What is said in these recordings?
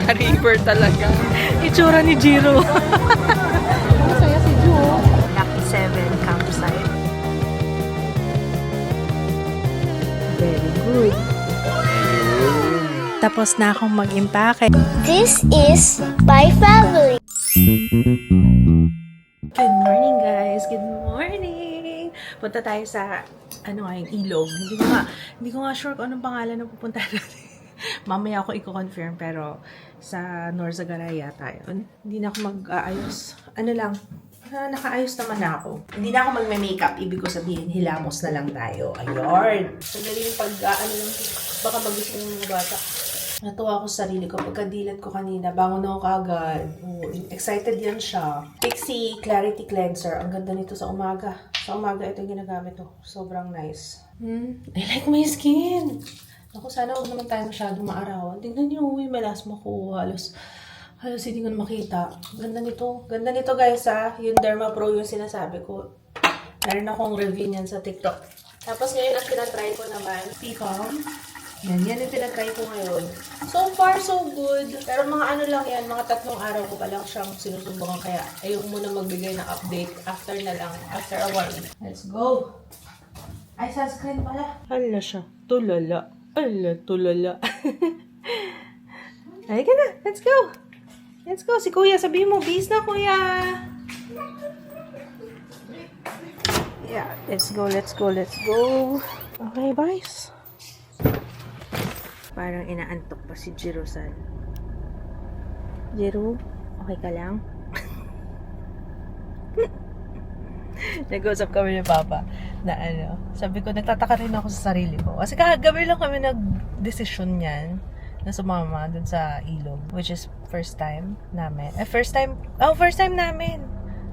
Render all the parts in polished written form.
sa river talaga. Itsura ni Jiro. Masaya si Ju. Lucky 7 campsite. Very good. Tapos na akong mag-impake. This is my family. Good morning, guys. Good morning. Punta tayo sa ilog. Hindi ko nga sure kung anong pangalan ng pupuntahan natin. Mamaya ako i-confirm, pero sa Norzagaray yata yun. Hindi na ako mag-aayos. Nakaayos naman na ako. Hindi na ako magme-makeup. Ibig ko sabihin, hilamos na lang tayo. Ayun. Sagaling baka magusto ng mga bata. Natuwa ako sa sarili ko. Pagkadilat ko kanina, bangon ako kaagad. Excited yan siya. Pixie Clarity Cleanser. Ang ganda nito sa umaga. Sa umaga, ito yung ginagamit ko. Sobrang nice. I like my skin. Ako, sana huwag naman tayo masyadong maarawan. Tingnan niyo, melasma ko. Halos hindi ko na makita. Ganda nito. Ganda nito, guys, ha. Yung Derma Pro yung sinasabi ko. Meron akong review niyan sa TikTok. Tapos ngayon, ang tinatry ko naman, Picom. Yan yung tinatry ko ngayon. So far, so good. Pero mga lang yan, mga 3 araw ko pa lang siyang sinusubukan. Kaya ayoko muna magbigay ng update after a while. Let's go! Ay, sunscreen pala. Hala siya. Tulala. Tulala. Ay ka na. Let's go! Let's go. Si Kuya, sabihin mo, bis na, Kuya! Yeah, let's go. Okay, boys. Parang inaantok pa si Jiro-san. Jiro, okay ka lang? Nag-usap kami ni Papa na sabi ko, nagtataka rin ako sa sarili ko. Kasi kagabi lang kami nag-desisyon niyan na sumama dun sa ilog, which is first time namin. First time namin.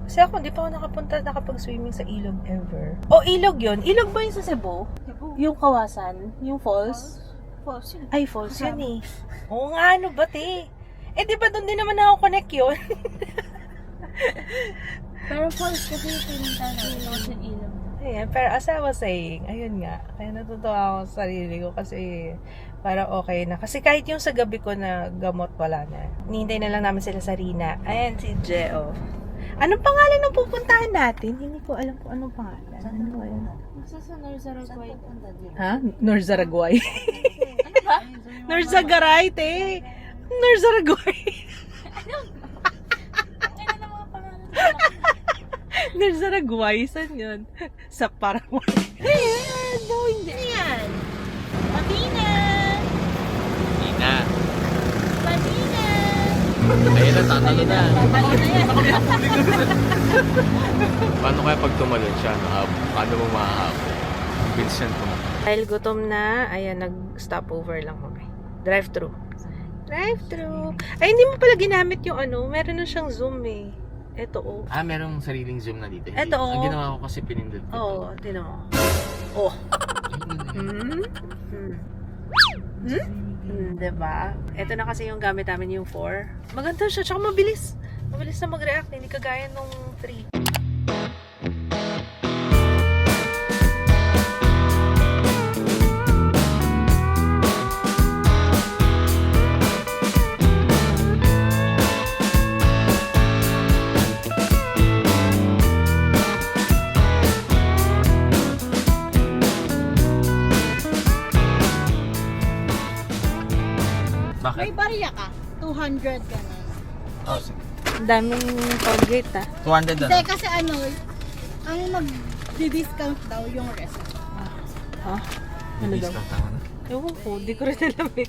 Kasi ako, hindi pa ako nakapag-swimming sa ilog ever. Ilog yun. Ilog ba yun sa Cebu? Yung Kawasan? Yung falls? Falls yun. Ay, falls yun eh. Oo nga, ba te? Di ba doon din naman ako-connect yun? Pero falls kasi pinunta namin sa ilog. Ayan, pero as I was saying, ayun nga, kaya natutuwa ako sa sarili ko kasi para okay na. Kasi kahit yung sa gabi ko na gamot, wala na. Nihintay na lang namin sila sa Rina. Ayan, si Jeo. Anong pangalan ng pupuntahan natin? Hindi ko alam kung anong pangalan. Ano ba yun? Sa Norzagaray. Ha? Norzagaray. Ano ba? Norzagaray, te. Norzagaray. Ano na mga pangalan? Norzagaray, saan yun? Sa Paraguay. Ayan! No, hindi. Ayan! Patina! Ayun na, tatalo na. Patina yan. Paano kaya pag tumalon siya? Paano mo mahahabol? Vincent mo. Dahil gutom na, ayan, nag-stopover lang kami. Drive-thru. Ay, hindi mo pala ginamit yung meron na siyang Zoom eh. Ito Merong sariling Zoom na dito. Ito Ang ginawa ko kasi pinindot ko. Oo, tinan mo. Diba? Ito na kasi yung gamit namin, yung 4. Maganda siya, tsaka mabilis. Mabilis na mag-react, hindi kagaya nung 3. May barya ka. 200 ka na. Oh, sige. Ang daming toll gate 200 Hindi, kasi ang mag-discount daw yung rest. Ha? Ano daw? Ewan ko, di ko rin alam eh.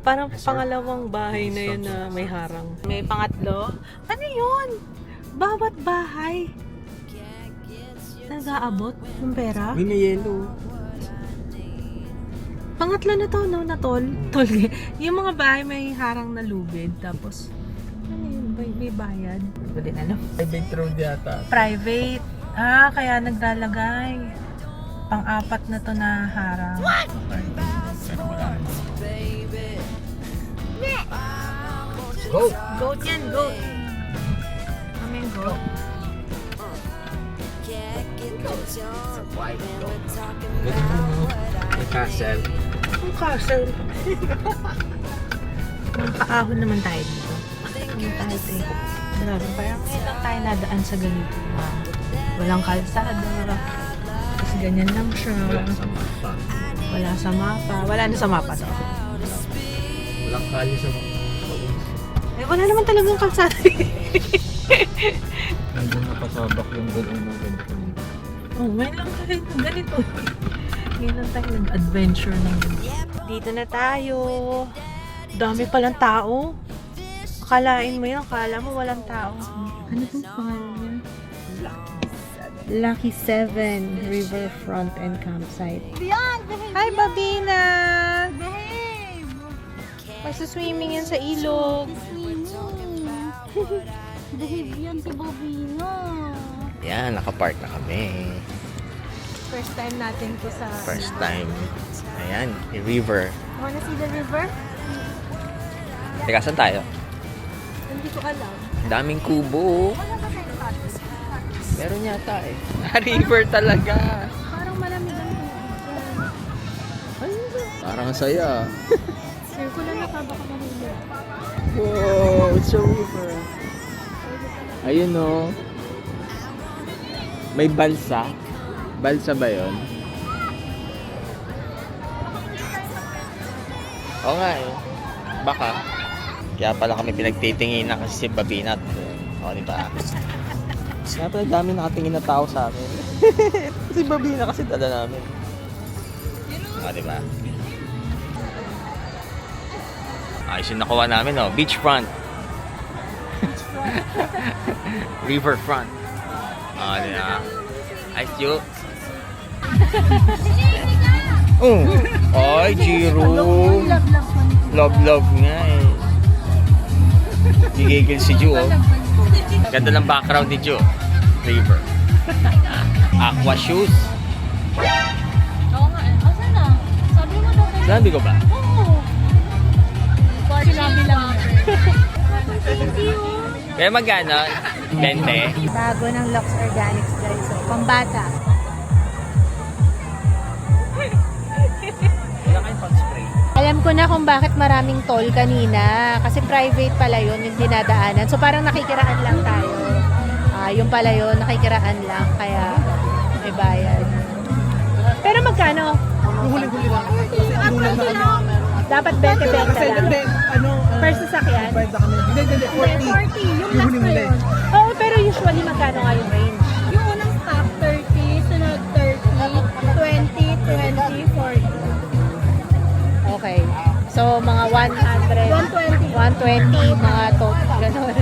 Parang pangalawang bahay na yun na may harang. May pangatlo. Ano yun? Bawat bahay nag-aabot ng pera? May yellow. Pangatlo na to, no? Na toll. Yung mga bahay may harang na lubid. Tapos, ano yun? May bayad. Hindi ko din alam. Private road yata. Private. Kaya naglalagay. Pang-apat na to na harang. What? Pero wala. Go! Goat yan, goat. Kami yung goat. White go. May castle. Ang castle. Nakakaahon naman tayo dito. Ang tayo eh. Grabe, parang ngayon lang tayo nadaan sa ganito. Walang kalsada. Kasi ganyan lang siya. Wala sa mapa. Wala na sa mapa to. Walang kalye sa mga Eh, wala naman talagang kalsada. nandun napasabak yung gano'n ng ganito. Oh, ngayon lang tayo ganito. Ngayon lang tayo nag-adventure ng ganito. Dito na tayo. Dami palang tao. Akalain mo yun, akala mo walang tao. Ano pong pangalan niya? Lucky 7 Riverfront and Campsite. Yan! Behave! Hi, Babina! Behave! Magsuswimming yan sa ilog. Behave yan si Bobino. Yan, nakapark na kami. First time natin to sa... First time. Ayan, river. Wanna see the river? Teka, saan tayo? Hindi ko alam. Daming kubo. Wala ba tayong paddle? Meron yata eh. River talaga. Parang malamig ang tubig. Parang saya. Sir, ko lang nakabaka mahulog. Wow, it's a river. Ayun o. May balsa. Balsa ba yun? Oo nga eh. Baka. Kaya pala kami pinagtitinginan kasi si Babinat. O, diba? Kaya pala dami nakatingin na tao sa amin. Si Babina kasi dala namin. O, diba? Ayos yung nakuha namin, oh. Beachfront. Riverfront. O, diba? Ayos yun. Ay, Jiro. Love nga eh. Gigigil si Ju, oh. Ganda ng background ni Ju. River. Aqua shoes. Oo nga eh. Asa na? Sabi mo daw kayo. Sabi ko ba? Oo. Sinabi lang. Kaya magkano? 20? Bago ng Lux Organics guys. So, pambata. Wala kayong pang-spray. Alam ko na kung bakit maraming toll kanina. Kasi private pala yun yung dinadaanan. So parang nakikiraan lang tayo. Yung pala yun, nakikiraan lang. Kaya may bayad. Pero magkano? Huli-huli lang. Dapat 20-20 lang. Per sasakyan? Bayad na kami. Hindi, 40. 40. Yung Yung last na huli-huli. yun. Oo, pero usually magkano nga yung range? Yung unang stop, 30. Sunod, 30. 20, 40. Okay. So, mga 100. 120. 120, mga toll. Ganun.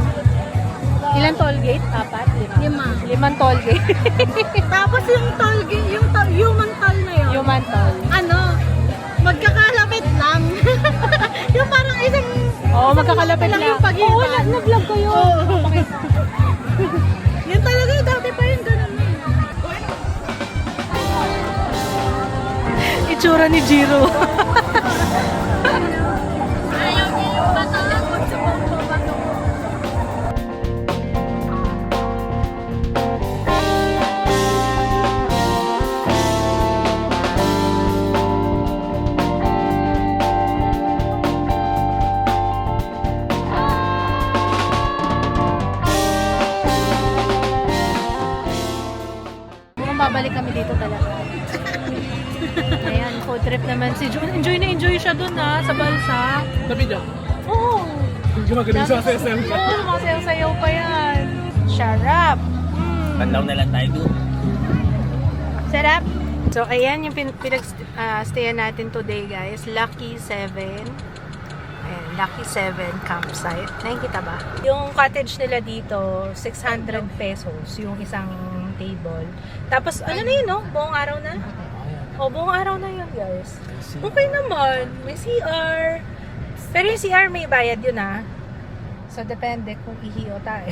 Ilan toll gate? 4? 5. 5 toll gate. Tapos yung toll, human toll na yun, Human toll. ano, magkakalapit lang. yung parang isang, Oo, magkakalapit lang lang. yung pagitan. Oo, nag-vlog kayo. yun talaga, dati pa yung ganun. Itsura ni Jiro. Ayaw niya yung matalakot sa pagbabato. Mukhang babalik kami dito talaga. Ayan, food trip naman si June. Enjoy na enjoy siya dun sa balsa. Sabi niya, Oo. gumagaling sa SSM ka. Oo, masayaw-sayaw pa yan. Sarap. Bandaw na lang tayo doon. Sarap. So, ayan yung pinag-stayan natin today, guys. Lucky 7. Ayan, Lucky 7 campsite. Nakikita ba? Yung cottage nila dito, 600 pesos yung isang table. Tapos, ano na yun, no? Buong araw na? O, buong araw na yun, guys. Okay naman. May CR. Pero yung CR may bayad yun, ha? So, depende kung ihi o tayo.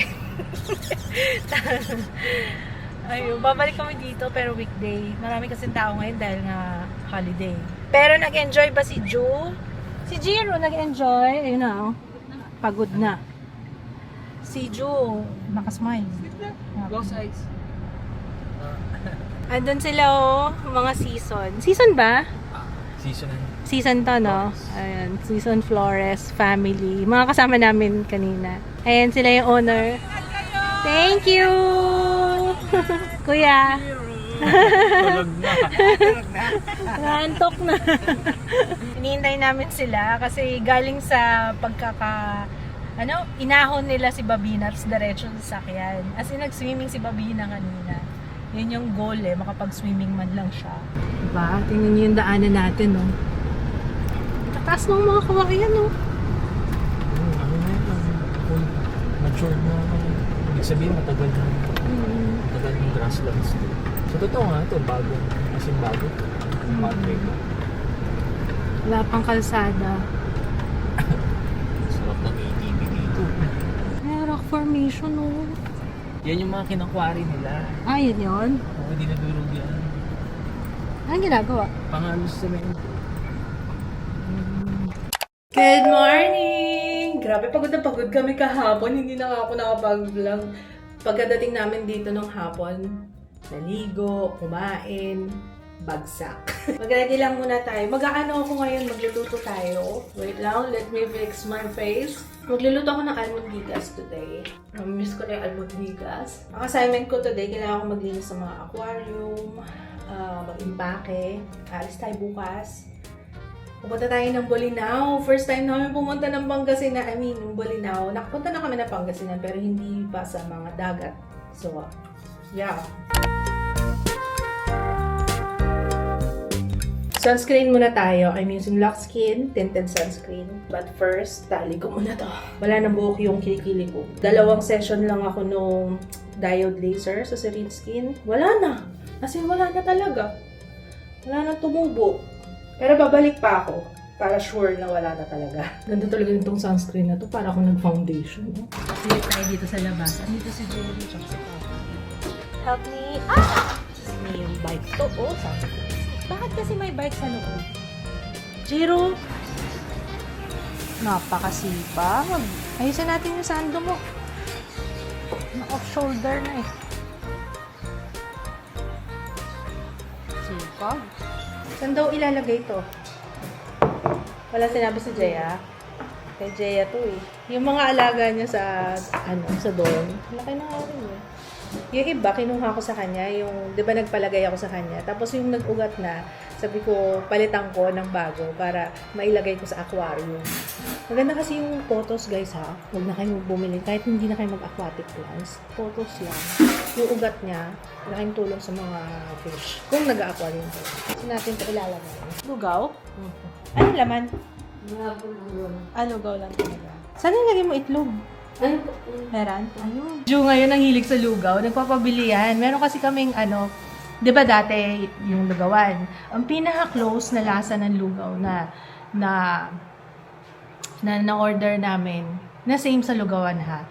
Ayun, babalik kami dito pero weekday. Marami kasing tao ngayon dahil nga holiday. Pero nag-enjoy ba si Ju? Si Jiro nag-enjoy. Ayun na, oh. Pagod na. Si Ju, nakasmile. Lost eyes. Andun sila, oh. Mga season. Season ba? Season Season to, no? Ayan, Season Flores family. Mga kasama namin kanina. Ayan, sila yung owner. Thank you! Kuya. Tulog na. Naantok na. Hinihintay namin sila kasi galing sa inahon nila si Babina at diretso sa sakyan. As in, nag-swimming si Babina kanina. Yun yung goal makapag-swimming man lang siya. Diba? Tingnan niyo yung daanan natin, no? Tatas ng mga kawayan, no? Ano na yun? Mature na. Ibig sabihin, matagal na. Matagal ng grasslands. So, totoo nga ito. Bago. As in bago. Padre ko. Wala pang kalsada. Sarap ng ATV dito. Ay, rock formation, no? Yan yung mga kinakwari nila. Ah, yun yun? Oo, hindi nadurog yan. Anong ginagawa? Pangalos sa semento. Good morning! Grabe, pagod na pagod kami kahapon. Hindi na ako nakapag-vlog. Pagkadating namin dito nung hapon, naligo, kumain, bagsak. Mag-ready lang muna tayo. Mag-aano ako ngayon, magluluto tayo. Wait lang, let me fix my face. Magluluto ako ng almondigas today. Miss ko na yung almondigas. Ang assignment ko today, kailangan ko maglinis sa mga aquarium, mag-impake. Alis tayo bukas. Pupunta tayo ng Bolinao. First time namin pumunta ng Pangasinan. Ng Bolinao. Nakapunta na kami ng Pangasinan pero hindi pa sa mga dagat. So, yeah. Sunscreen muna tayo. I'm using Lux Skin tinted sunscreen. But first, tali ko muna to. Wala nang buhok yung kilikili ko. 2 session lang ako nung diode laser sa Serene Skin. Wala na. As in, wala na talaga. Wala na tumubo. Pero babalik pa ako para sure na wala na talaga. Ganda talaga itong sunscreen na to. Para ako nag-foundation. Kasi tayo dito sa labas. Andito si Julie at si Papa. Help me. Ah! May yung bike to. Oh, sabi ko. Bakit kasi may bike sa loob? Jiro. Napakasipag. Ayusin natin yung sando mo. Na-off-shoulder na eh. Sipag. Saan daw ilalagay to? Wala sinabi si Jaya. Kay Jaya to eh. Yung mga alaga niya sa dorm. Laki na rin eh. Yung iba, kinuha ko sa kanya. Yung, di ba nagpalagay ako sa kanya. Tapos yung nag-ugat na, sabi ko, palitan ko ng bago para mailagay ko sa aquarium. Maganda kasi yung photos guys ha. Huwag na kayo bumili. Kahit hindi na kayo mag-aquatic plants. Photos lang. Yung ugat niya, laking tulong sa mga fish. Kung nag-aquarium ko. So natin ito ilalagay. Lugaw? Anong laman? Lugaw lang talaga. Saan nilagay mo itlog? Meron? Ayun. Ju ngayon ang hilig sa lugaw. Nagpapabili yan. Meron kasi kaming di ba dati yung lugawan? Ang pinaka-close na lasa ng lugaw na order namin, na same sa lugawan ha,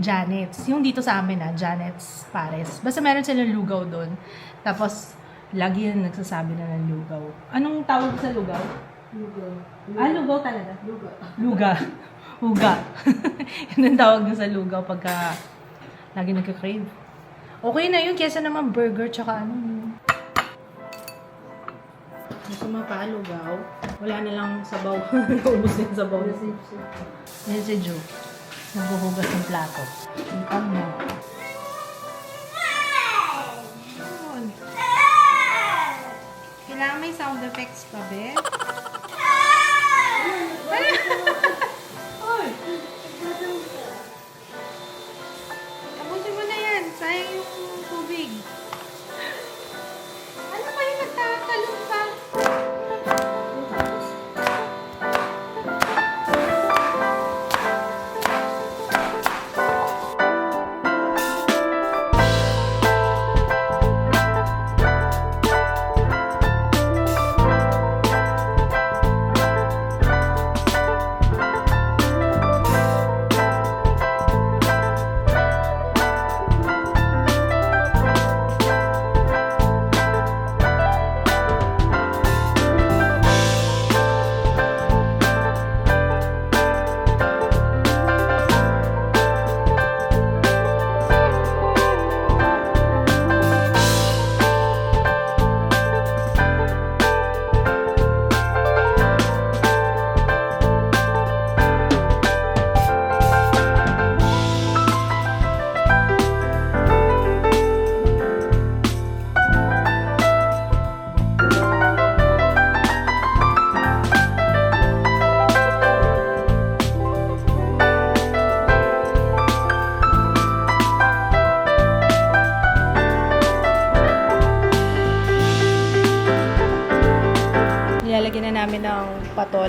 Janet's. Yung dito sa amin Janet's Pares. Basta meron silang lugaw doon. Tapos, lagi yan nagsasabi na ng lugaw. Anong tawag sa lugaw? Lugaw. Lugaw talaga? Luga. Huga. Yun ang tawag na sa lugaw pagka lagi nagka-crave. Okay na yun, kesa naman burger tsaka gusto mapalugaw. Wala na lang sabaw. Naubos na yung sabaw. Yan si Ju. Naghuhugas ng plato. Ang mo. Kailangan may sound effects pa, be? Tapusin mo na yan. Sayang yung tubig. Ano ba yung nagtatalong ka?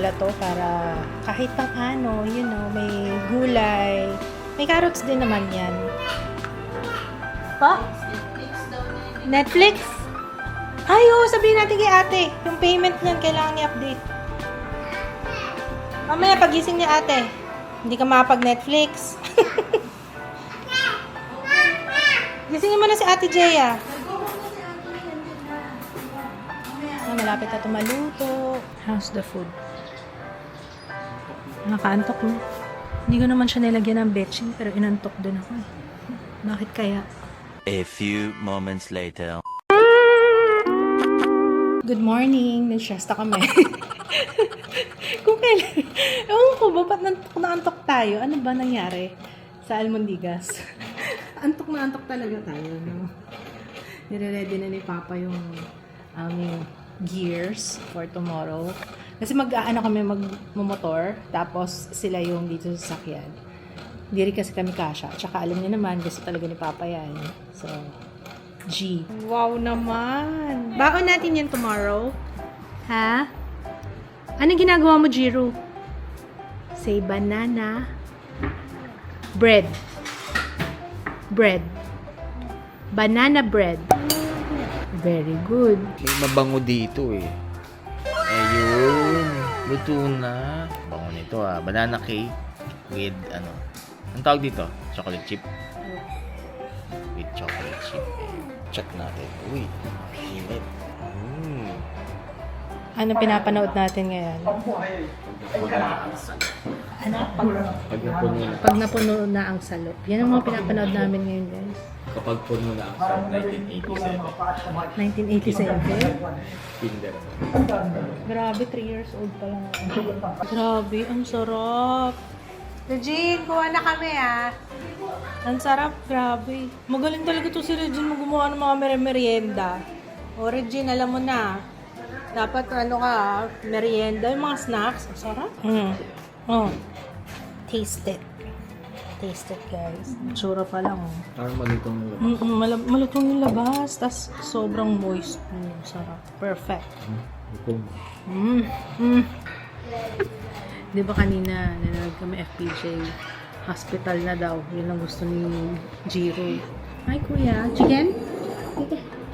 pala to para kahit pang ano, may gulay. May carrots din naman yan. Pa? Netflix? Ay, oo, sabihin natin kay ate. Yung payment niyan, kailangan i-update. Mamaya, pagising ni ate, hindi ka makapag-Netflix. Gisingin mo na si ate Jeya. Malapit na tumaluto. How's the food? Nakaantok mo. Hindi ko naman siya nilagyan ng betching, pero inantok din ako. Bakit kaya? A few moments later. Good morning. Nag-siesta kami. Kung kailan. Ewan ko ba, ba't naantok tayo? Ano ba nangyari sa Almondigas? Antok na antok talaga tayo. No? Nire-ready na ni Papa yung aming gears for tomorrow. Kasi kami magmumotor, tapos sila yung dito sa sakyan. Hindi rin kasi kami kasha. Tsaka alam niyo naman, gusto talaga ni Papa yan. So, G. Wow naman! Baon natin yan tomorrow. Ha? Ano ginagawa mo, Jiro? Say banana. Bread. Bread. Banana bread. Very good. May mabango dito eh. Ayun. Luto na. Bango nito ah. Banana cake with ano. Ang tawag dito? Chocolate chip. With chocolate chip. Check natin. Uy. Init. Ano pinapanood natin ngayon? Ano? Pag napuno na ang salop. Yan ang mga pinapanood namin ngayon, guys. Kapag puno na ang 1987. 1987? Kinder. Grabe, 3 years old pa lang ako. Grabe, ang sarap. Regine, kuha na kami ah. Ang sarap, grabe. Magaling talaga to si Regine gumawa ng mga merienda. O Regine, alam mo na. Dapat merienda, yung mga snacks. Ang sarap. Oh. Taste it. Taste it, guys. Tsura pa lang. Parang malutong yung Malutong yung labas. Tas sobrang moist. Sarap. Perfect. Di ba kanina, nanonood kami FPJ, hospital na daw. Yun ang gusto ni Jiro. Hi, kuya. Chicken?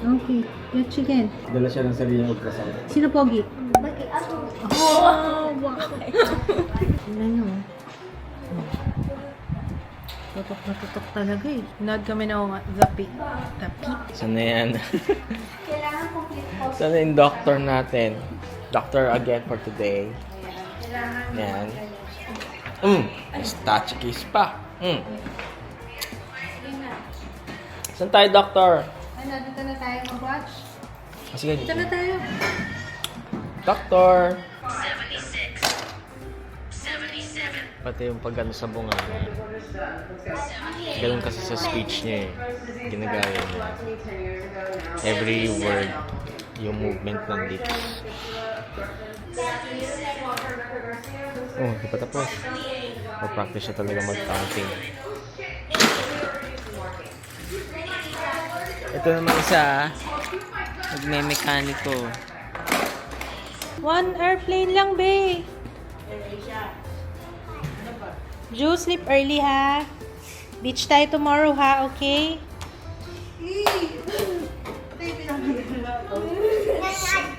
Okay. Get chicken. Dala siya ng sarili ng ultrasound. Sino pogi? Oh, wow. Tingnan nyo. Tutok na tutok talaga eh. Nanood kami ng The Peak. Saan na yan? Saan na yung doctor natin? Doctor again for today. Yan. Touch kiss pa. Saan tayo, doctor? Ano, dito na tayo mag-watch? Sige. Dito na tayo. Doctor! 77. Pati yung pag-ano sa bunga. Ganun kasi sa speech niya eh. Ginagaya niya. Every word, yung movement ng lips. Oh, di pa tapos. Mag-practice siya talaga mag-counting. Ito naman isa, magme-mekaniko. One airplane lang, babe. Ju, sleep early, ha? Beach tayo tomorrow, ha? Okay?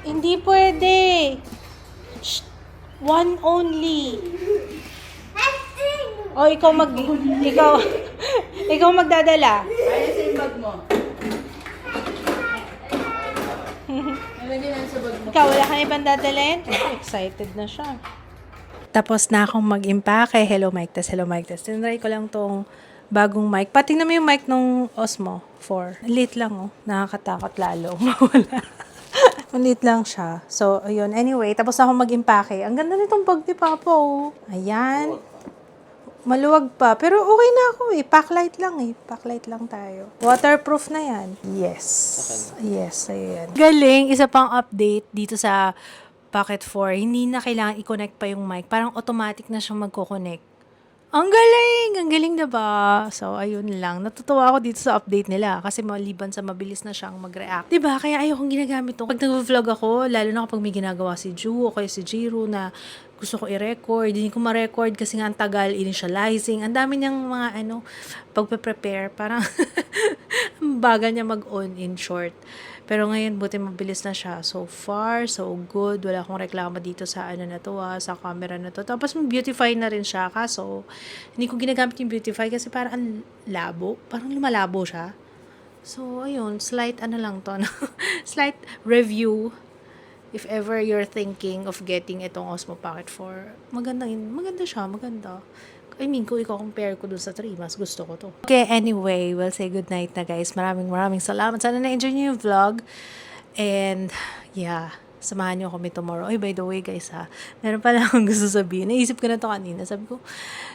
Hindi pwede. Shh. One only. O, ikaw magdadala. Ayun sa yung bag mo. Nalagyan na sa bag mo. Ikaw, wala kang ibang dadalhin? Excited na siya. Tapos na akong mag-impake. Hello, mic test. Hello, mic test. Tinry ko lang tong bagong mic. Patingnan mo yung mic nung Osmo 4. Late lang, oh. Nakakatakot lalo. Mawala. Maliit lang siya. So, ayun. Anyway, tapos na akong mag-impake. Ang ganda nitong bag ni Papa, oh. Ayan. Maluwag pa. Pero okay na ako eh. Packlight lang eh. Packlight lang tayo. Waterproof na yan. Yes. Yes, ayan. Galing. Isa pang update dito sa Pocket 4. Hindi na kailangan i-connect pa yung mic. Parang automatic na siyang magko-connect. Ang galing! Ang galing na ba? So, ayun lang. Natutuwa ako dito sa update nila kasi maliban sa mabilis na siyang mag-react. Diba? Kaya ayokong ginagamit to. Pag nag-vlog ako, lalo na kapag may ginagawa si Ju o kaya si Jiro na gusto ko i-record, hindi ko ma-record kasi nga ang tagal, initializing. Ang dami niyang mga pagpe-prepare. Parang ang bagal niya mag-on in short. Pero ngayon, buti mabilis na siya. So far, so good. Wala akong reklamo dito sa na to, sa camera na to. Tapos, beautify na rin siya. Kaso, hindi ko ginagamit yung beautify kasi parang ang labo. Parang lumalabo siya. So, ayun. Slight lang to. Slight review. If ever you're thinking of getting itong Osmo Pocket 4, maganda siya. Maganda. I mean, kung i-compare ko dun sa 3, mas gusto ko to. Okay, anyway, we'll say good night na guys. Maraming salamat. Sana na-enjoy niyo yung vlog. And, yeah, samahan niyo kami tomorrow. Ay, by the way guys meron pala akong gusto sabihin. Naisip ko na to kanina. Sabi ko,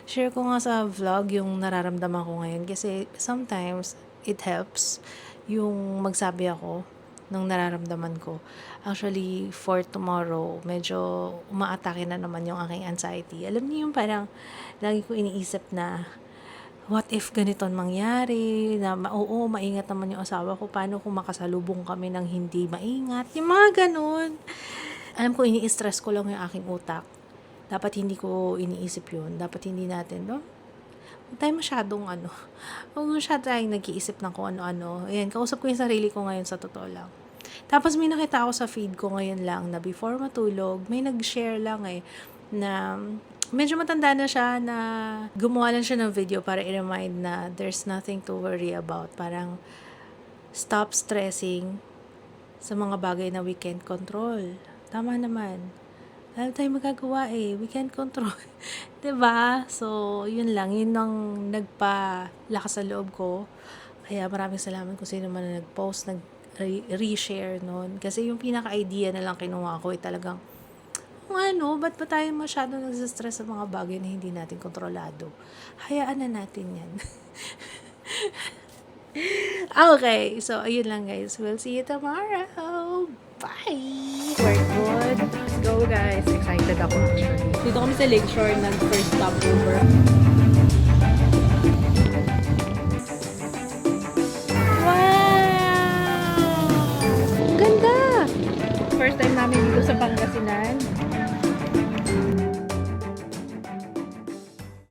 share ko nga sa vlog yung nararamdaman ko ngayon. Kasi sometimes, it helps yung magsabi ako ng nararamdaman ko. Actually, for tomorrow, medyo umaatake na naman yung aking anxiety. Alam niyo yung parang, lagi ko iniisip na, what if ganito mangyari? Na, oo, maingat naman yung asawa ko. Paano kung makasalubong kami ng hindi maingat? Yung mga ganun. Alam ko, ini-stress ko lang yung aking utak. Dapat hindi ko iniisip yun. Dapat hindi natin, no? Huwag tayo masyadong huwag masyadong tayong nag-iisip ng kung ano-ano. Ayan, kausap ko yung sarili ko ngayon sa totoo lang. Tapos may nakita ako sa feed ko ngayon lang na before matulog, may nag-share lang na medyo matanda na siya na gumawa lang siya ng video para i-remind na there's nothing to worry about. Parang stop stressing sa mga bagay na we can't control. Tama naman. Wala tayong magagawa we can't control. Diba? So, yun lang. Yun ang nagpalakas sa loob ko. Kaya maraming salamat kung sino man na nag-post, reshare nun. Kasi yung pinaka-idea na lang kinuha ko talagang, ba't ba tayo masyado nagsistress sa mga bagay na hindi natin kontrolado? Hayaan na natin yan. Okay, so ayun lang guys. We'll see you tomorrow. Bye! We're good. Let's go guys. Excited ako actually. Dito kami sa Lakeshore, nag-first stopover. Wow! Ganda! First time namin dito sa Pangasinan.